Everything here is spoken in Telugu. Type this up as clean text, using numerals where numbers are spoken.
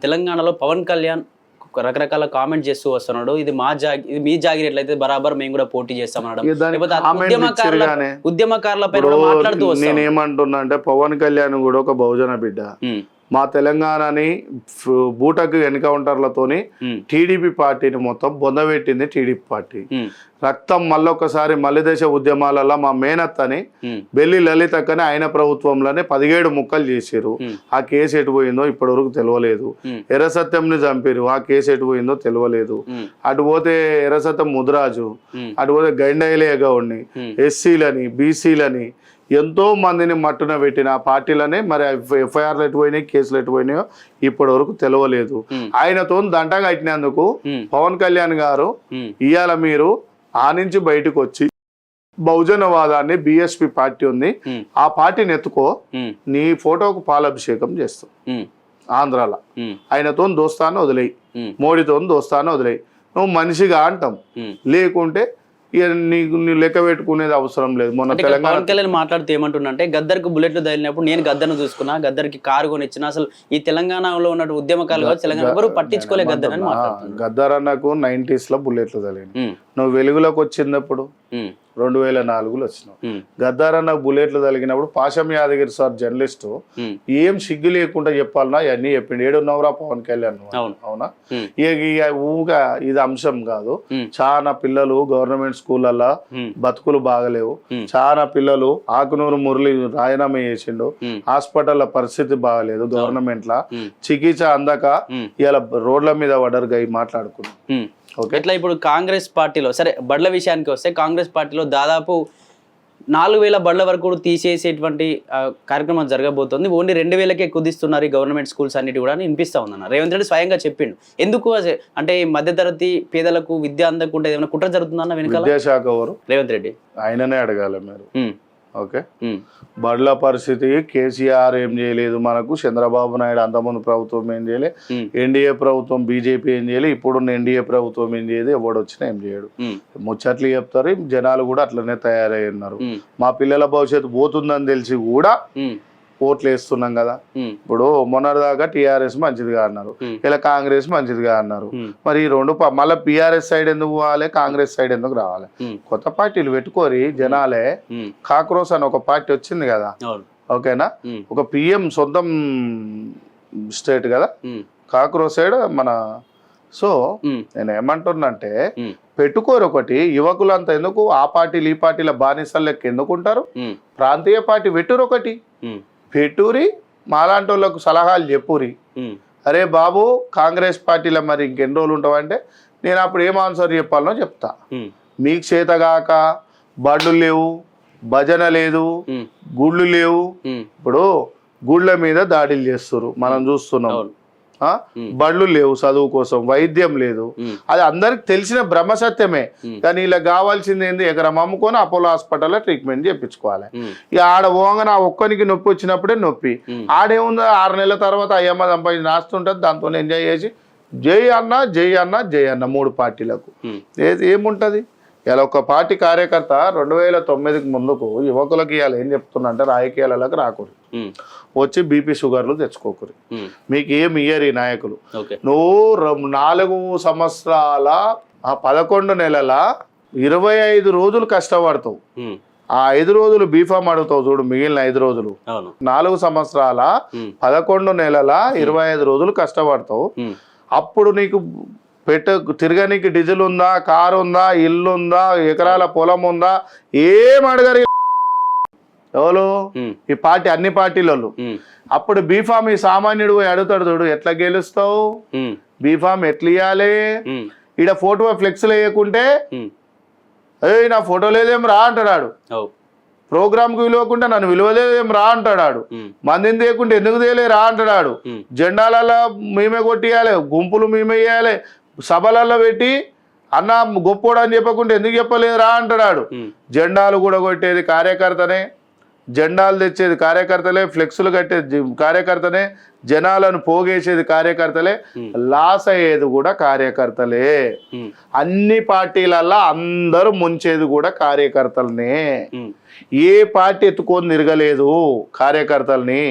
తెలంగాణలో పవన్ కళ్యాణ్ రకరకాల కామెంట్ చేస్తూ వస్తున్నాడు. ఇది మీ జాగిరి బరాబర్ మేము కూడా పోటీ చేస్తామన్నాడు. ఉద్యమకారుల పైన మాట్లాడుతూ నేనేమంటున్నా అంటే పవన్ కళ్యాణ్ కూడా ఒక బహుజన బిడ్డ. మా తెలంగాణని బూటకు ఎన్కౌంటర్లతోని టీడీపీ పార్టీని మొత్తం బొందబెట్టింది టీడీపీ పార్టీ. రక్తం మళ్ళొకసారి మల్లిదేశ ఉద్యమాలలో మా మేనత్తని బెల్లి లలితక్కని ఆయన ప్రభుత్వంలోనే 17 ముక్కలు చేసారు. ఆ కేసు ఎటు పోయిందో ఇప్పటివరకు తెలియలేదు. ఎర్రసత్యంని చంపారు, ఆ కేసు ఎటు పోయిందో తెలియలేదు. అటు పోతే ఎర్రసత్యం ముద్రాజు, అటు పోతే గండైలే గౌడ్ని, ఎస్సీలని, బీసీలని ఎంతో మందిని మట్టున పెట్టిన ఆ పార్టీలనే మరి ఎఫ్ఐఆర్లు ఎటుపోయినాయి, కేసులు ఎటుపోయినాయో ఇప్పటి వరకు తెలియలేదు. ఆయనతో దంట కట్టినందుకు పవన్ కళ్యాణ్ గారు ఇవాళ మీరు ఆ నుంచి బయటకు వచ్చి బహుజనవాదాన్ని బిఎస్పి పార్టీ ఉంది, ఆ పార్టీని ఎత్తుకో, నీ ఫోటోకు పాలాభిషేకం చేస్తావు ఆంధ్రాలో. ఆయనతో దోస్తాను వదిలేయి, మోడీతో దోస్తాను వదిలేయి. నువ్వు మనిషిగా అంటాం, లేకుంటే నీకు లెక్క పెట్టుకునేది అవసరం లేదు. మొన్న పవన్ కళ్యాణ్ మాట్లాడుతూ ఏమంటున్నంటే గద్దర్కి బుల్లెట్లు తగిలినప్పుడు నేను గద్దర్ను చూసుకున్నా, గద్దర్కి కారు కొనిచ్చిన, అసలు ఈ తెలంగాణలో ఉన్న ఉద్యమకాలు తెలంగాణ ఎవరు పట్టించుకోలే గద్దర్ అని మాట్లాడుతున్నారు. గద్దర్ అన్నకు 90s లో బుల్లెట్లు తగిలింది. నువ్వు వెలుగులోకి వచ్చినప్పుడు 2004లో వచ్చినావు. గద్దార్ అన్న బుల్లెట్లు తగిలినప్పుడు పాశం యాదగిరి సార్ జర్నలిస్టు ఏం సిగ్గు లేకుండా చెప్పాలన్నా అవన్నీ చెప్పిండు. ఏడున్నవరా పవన్ కళ్యాణ్, అవునా? ఊగా ఇది అంశం కాదు. చాలా పిల్లలు గవర్నమెంట్ స్కూళ్ళల్లో బతుకులు బాగలేవు. చాలా పిల్లలు ఆకునూరు మురళి రాజీనామా చేసిండు, హాస్పిటల్ పరిస్థితి బాగలేదు, గవర్నమెంట్ లా చికిత్స అందక ఇలా రోడ్ల మీద పడరుగా మాట్లాడుకున్నాం. ఎట్లా ఇప్పుడు కాంగ్రెస్ పార్టీలో సరే బడ్ల విషయానికి వస్తే, కాంగ్రెస్ పార్టీలో దాదాపు 4000 బడ్ల వరకు తీసేసేటువంటి కార్యక్రమం జరగబోతుంది. ఓన్లీ 2000కే కుదిస్తున్నారు ఈ గవర్నమెంట్ స్కూల్స్ అన్నిటి కూడా వినిపిస్తా ఉందన్న. రేవంత్ రెడ్డి స్వయంగా చెప్పిండు. ఎందుకు అంటే మధ్యతరగతి పేదలకు విద్య అందకుంటే ఏమైనా కుట్ర జరుగుతుందన్న వెనకాల? విద్యాశాఖ రేవంత్ రెడ్డి ఆయననే అడగాలి మీరు. ఓకే, బడ్ల పరిస్థితి కేసీఆర్ ఏం చేయలేదు, మనకు చంద్రబాబు నాయుడు అంతకుముందు ప్రభుత్వం ఏం చేయలే, ఎన్డీఏ ప్రభుత్వం బీజేపీ ఏం చేయలే, ఇప్పుడున్న ఎన్డీఏ ప్రభుత్వం ఏం చేయదు, ఎవడు వచ్చినా ఏం చేయడు. ముచ్చట్లు చెప్తారు, జనాలు కూడా అట్లనే తయారై ఉన్నారు. మా పిల్లల భవిష్యత్తు పోతుందని తెలిసి కూడా ఓట్లు వేస్తున్నాం కదా. ఇప్పుడు మొన్నటిదాకా టీఆర్ఎస్ మంచిదిగా అన్నారు, ఇలా కాంగ్రెస్ మంచిదిగా అన్నారు. మరి ఈ రెండు మళ్ళీ పిఆర్ఎస్ సైడ్ ఎందుకు పోవాలి, కాంగ్రెస్ సైడ్ ఎందుకు రావాలి? కొత్త పార్టీలు పెట్టుకోరి జనాలే. కాక్రోస్ అని ఒక పార్టీ వచ్చింది కదా, ఓకేనా? ఒక పిఎం సొంతం స్టేట్ కదా కాక్రోస్ సైడ్ మన. సో నేను ఏమంటున్నంటే పెట్టుకోరు ఒకటి, యువకులంతా ఎందుకు ఆ పార్టీలు ఈ పార్టీల బానిసలు లెక్క ఎందుకుంటారు? ప్రాంతీయ పార్టీ పెట్టురు ఒకటి, పెట్టురి మాలాంటి వాళ్ళకు సలహాలు చెప్పురి. అరే బాబు కాంగ్రెస్ పార్టీలో మరి ఇంకెన్ని రోజులు ఉంటావంటే నేను అప్పుడు ఏం ఆన్సర్ చెప్పాలనో చెప్తా. మీకు చేతగాక బళ్ళు లేవు, భజన లేదు, గుళ్ళు లేవు. ఇప్పుడు గుళ్ళ మీద దాడులు చేస్తున్నారు, మనం చూస్తున్నాం. బళ్ళు లేవు చదువు కోసం, వైద్యం లేదు. అది అందరికి తెలిసిన బ్రహ్మసత్యమే. కానీ ఇలా కావాల్సింది ఏంది, ఎకరం అమ్ముకొని అపోలో హాస్పిటల్లో ట్రీట్మెంట్ చేయించుకోవాలి. ఇక ఆడ పోగానే ఆ ఒక్కనికి నొప్పి వచ్చినప్పుడే నొప్పి. ఆడేముందో 6 నెలల తర్వాత అయ్యమ్మ సంపాదించి నాస్తుంటుంది, దాంతో ఎంజాయ్ చేసి జై అన్న జై అన్న జై అన్న 3 పార్టీలకు ఏముంటది? ఇలా ఒక పార్టీ కార్యకర్త 2009కి ముందుకు యువకులకి ఇవాళ ఏం చెప్తున్నా అంటే రాజకీయాలకు రాకూడదు, వచ్చి బీపీ షుగర్లు తెచ్చుకోకూరి, మీకు ఏం ఇయ్యరు ఈ నాయకులు. నువ్వు 4 సంవత్సరాల 11 నెలల 25 రోజులు కష్టపడతావు, ఆ 5 రోజులు బీఫామ్ అడుగుతావు చూడు, మిగిలిన 5 రోజులు 4 సంవత్సరాల 11 నెలల 25 రోజులు కష్టపడతావు. అప్పుడు నీకు తిరగనికి డీజిల్ ఉందా, కారు ఉందా, ఇల్లు ఉందా, ఎకరాల పొలం ఉందా, ఏం అడగరు ఎవరు ఈ పార్టీ, అన్ని పార్టీలలో. అప్పుడు బీఫామ్ ఈ సామాన్యుడు అడుగుతాడు చూడు, ఎట్లా గెలుస్తావు, బీఫామ్ ఎట్లా ఇవ్వాలి, ఈడ ఫోటో ఫ్లెక్స్ వేయకుంటే నా ఫోటో లేదేం రా అంటాడు, ప్రోగ్రామ్ కు విలువకుంటే నన్ను విలువలేదేం రా అంటాడు, మందిని తేకుంటే ఎందుకు తేలే రా అంటాడు, జెండాలలో మేమే కొట్టియాలి, గుంపులు మేమే వేయాలి, సభలలో పెట్టి అన్న గొప్పోడు అని చెప్పకుండా ఎందుకు చెప్పలేదు రా అంటాడు. జెండాలు కూడా కొట్టేది కార్యకర్తనే, జెండాలు తెచ్చేది కార్యకర్తలే, ఫ్లెక్సులు కట్టేది కార్యకర్తనే, జనాలను పోగేసేది కార్యకర్తలే, లాస్ అయ్యేది కూడా కార్యకర్తలే. అన్ని పార్టీలల్లో అందరూ ముంచేది కూడా కార్యకర్తలనే. ఏ పార్టీ ఎత్తుకొని తిరగలేదు కార్యకర్తల్ని.